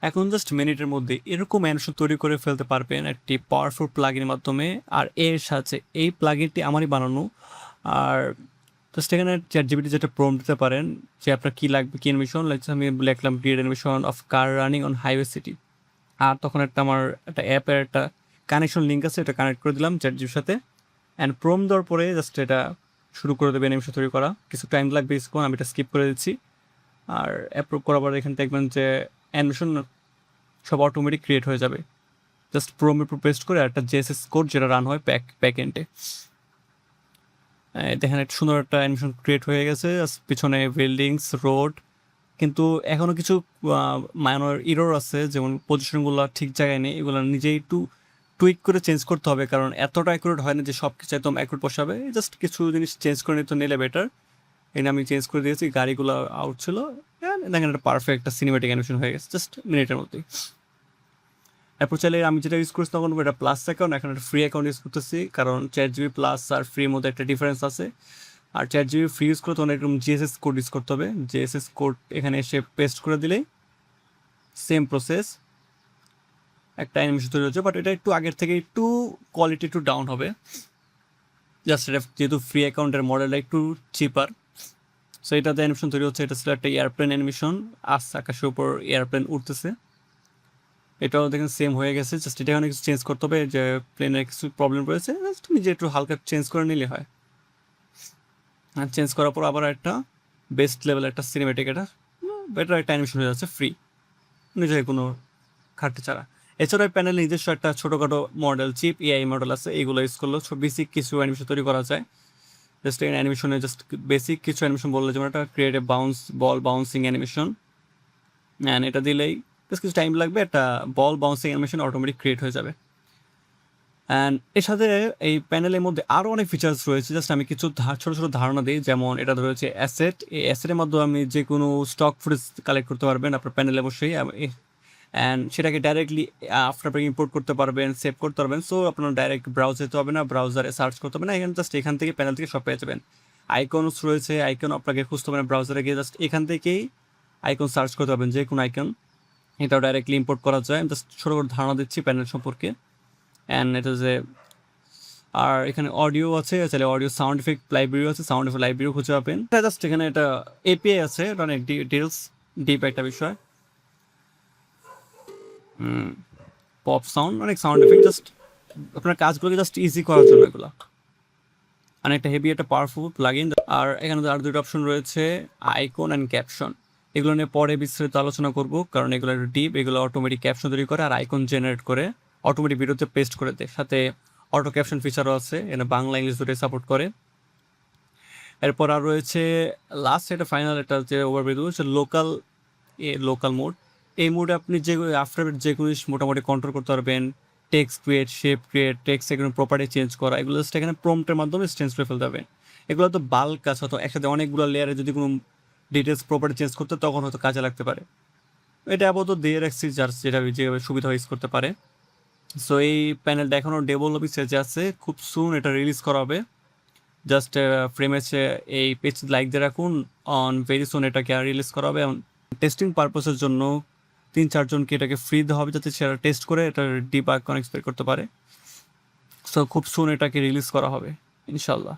এখন জাস্ট মিনিটের মধ্যে এরকম অ্যানিমেশন তৈরি করে ফেলতে পারবেন একটি পাওয়ারফুল প্লাগইনের মাধ্যমে। আর এর সাথে এই প্লাগইনটি আমারই বানানো। আর জাস্ট এখানে ChatGPT যেটা প্রম্পট দিতে পারেন যে আপনার কী লাগবে, কী অ্যানিমেশন লাগছে, আমি লিখলাম create animation of car running on highway city. আর তখন আমার একটা অ্যাপের একটা কানেকশন লিঙ্ক আছে, এটা কানেক্ট করে দিলাম ChatGPT-র সাথে। অ্যান্ড প্রম্পট দেওয়ার পরে জাস্ট এটা শুরু করে দেবে অ্যানিমেশন তৈরি করা। কিছু টাইম লাগবে, কিছুক্ষণ, আমি এটা স্কিপ করে দিচ্ছি। আর অ্যাপ্রুভ করার পরে এখানে দেখবেন যে অ্যানিমেশন সব অটোমেটিক ক্রিয়েট হয়ে যাবে। জাস্ট প্রম্পট পেস্ট করে একটা জেএসএস কোড যেটা রান হয় ব্যাক এন্ডে। দেখেন একটা সুন্দর একটা অ্যানিমেশন ক্রিয়েট হয়ে গেছে, পিছনে বিল্ডিংস, রোড। কিন্তু এখনও কিছু মাইনর ইরর আছে, যেমন পজিশনগুলো ঠিক জায়গায় নেই, এগুলো নিজেই একটু টুইক করে চেঞ্জ করতে হবে, কারণ এতটা অ্যাকুরেট হয় না যে সব কিছু একদম অ্যাকুরেট বসাবে। জাস্ট কিছু জিনিস চেঞ্জ করে নিতে নিলে বেটার। এখানে আমি চেঞ্জ করে দিয়েছি, গাড়িগুলো আউট ছিল। দেখেন একটা পারফেক্ট একটা সিনেমেটিক অ্যানিমেশন হয়ে গেছে জাস্ট মিনিটের মধ্যেই। এরপর চাইলে আমি যেটা ইউজ করছি তখন এটা প্লাস অ্যাকাউন্ট, এখন একটা ফ্রি অ্যাকাউন্ট ইউজ করতেছি, কারণ ChatGPT প্লাস আর ফ্রির মধ্যে একটা ডিফারেন্স আছে। আর ChatGPT ফ্রি ইউজ করতে অনেক রকম জিএসএস কোড ইউজ করতে হবে। জিএসএস কোড এখানে এসে পেস্ট করে দিলেই সেম প্রসেস একটা অ্যানিমেশন তৈরি হচ্ছে, বাট এটা একটু আগের থেকে একটু কোয়ালিটি একটু ডাউন হবে। জাস্ট এটা যেহেতু ফ্রি অ্যাকাউন্টের মডেলটা একটু চিপার, সো এটাতে অ্যানিমেশন তৈরি হচ্ছে। এটা ছিল একটা এয়ারপ্লেন অ্যানিমেশন, আকাশের উপর এয়ারপ্লেন উঠতেছে। এটাও দেখেন সেম হয়ে গেছে, জাস্ট এটা অনেক কিছু চেঞ্জ করতে হবে, যে প্লেনের কিছু প্রবলেম রয়েছে, জাস্ট নিজে একটু হালকা চেঞ্জ করে নিলে হয়। আর চেঞ্জ করার পর আবার একটা বেস্ট লেভেল একটা সিনেমেটিক এটা বেটার একটা অ্যানিমেশন হয়ে যাচ্ছে ফ্রি, নিজের কোনো খাটতে ছাড়া। এছাড়া প্যানেল নিজস্ব একটা ছোটোখাটো মডেল, চিপ এআই মডেল আছে, এইগুলো ইউজ করলেও বেসিক কিছু অ্যানিমেশন তৈরি করা যায়। জাস্ট এই অ্যানিমেশনে জাস্ট বেসিক কিছু অ্যানিমেশন বললে, যেমন একটা create a ball bouncing animation, and এটা দিলেই জাস্ট কিছু টাইম লাগবে, একটা বল বাউন্সিং অ্যানিমেশন অটোমেটিক ক্রিয়েট হয়ে যাবে। অ্যান্ড এর সাথে এই প্যানেলের মধ্যে আরও অনেক ফিচার্স রয়েছে, জাস্ট আমি কিছু ছোটো ছোটো ধারণা দিই। যেমন এটা রয়েছে অ্যাসেট, এই অ্যাসেটের মাধ্যমে আপনি যে কোনো স্টক ফুটেজ কালেক্ট করতে পারবেন আপনার প্যানেলে অবশ্যই, অ্যান্ড সেটাকে ডাইরেক্টলি আপনার ইম্পোর্ট করতে পারবেন, সেভ করতে পারবেন। সো আপনার ডাইরেক্ট ব্রাউজ যেতে হবে না, ব্রাউজারে সার্চ করতে হবে না, এখানে জাস্ট এখান থেকে প্যানেল থেকে সব পেয়ে যাবেন। আইকনস রয়েছে, আইকন আপনাকে খুঁজতে হবে না ব্রাউজারে গিয়ে, জাস্ট এখান থেকেই আইকন সার্চ করতে পারবেন, যে কোনো আইকন, এটাও ডাইরেক্টলি ইম্পোর্ট করা যায়। আমি জাস্ট ছোটো করে ধারণা দিচ্ছি প্যানেল সম্পর্কে। অ্যান্ড এটা যে আর এখানে অডিও আছে, চাইলে অডিও সাউন্ড এফেক্ট লাইব্রেরি আছে, সাউন্ড এফেক্ট লাইব্রেরিও খুঁজে পাবেন। এটা জাস্ট এখানে এটা এপিআই আছে, এটা অনেক ডিপ একটা বিষয়। পপ সাউন্ড, অনেক সাউন্ড এফেক্ট, জাস্ট আপনার কাজগুলোকে জাস্ট ইজি করার জন্য এগুলো। আর একটা হেভি একটা পাওয়ারফুল প্লাগইন। আর এখানে আর দুটো অপশন রয়েছে, আইকন অ্যান্ড ক্যাপশন। এগুলো নিয়ে পরে বিস্তারিত আলোচনা করব, কারণ এগুলো একটু ডিপ। এগুলো অটোমেটিক ক্যাপশন তৈরি করে আর আইকন জেনারেট করে অটোমেটিক ভিডিওতে পেস্ট করে দেয়, সাথে অটো ক্যাপশন ফিচারও আছে, এটা বাংলা ইংলিশ দুটোই সাপোর্ট করে। এরপর আর রয়েছে লাস্ট এটা ফাইনাল একটা যে ওভারভিউ হচ্ছে লোকাল মোড। এই মোডে আপনি যে আফটার যে কোনো মোটামুটি কন্ট্রোল করতে পারবেন, text create, shape create, text এখানে প্রপার্টি চেঞ্জ করা, এগুলো জাস্ট এখানে প্রম্পটের মাধ্যমে চেঞ্জ করে ফেলতে হবে। এগুলো তো বাল্ক কাজ, হতো একসাথে অনেকগুলো লেয়ারে যদি কোনো ডিটেলস প্রপার্টি চেঞ্জ করতে, তখন হয়তো কাজে লাগতে পারে। এটা আপাতত দিয়ে রাখছি যার যেভাবে সুবিধা ইউজ করতে পারে। সো এই প্যানেলটা এখনও ডেভেলপিং স্টেজে আছে, খুব সুন এটা রিলিজ করা হবে। জাস্ট ফ্রেমেছে এই পেজ লাইক দিয়ে রাখুন, অন ভেরি সুন এটাকে রিলিজ করা হবে। এবং টেস্টিং পারপাসের জন্য 3-4 জনকে এটাকে ফ্রি দেওয়া হবে, যাতে সেটা টেস্ট করে এটা ডিবাগ কনেক্ট করতে পারে। সো খুব সুন এটাকে রিলিজ করা হবে ইনশাল্লাহ।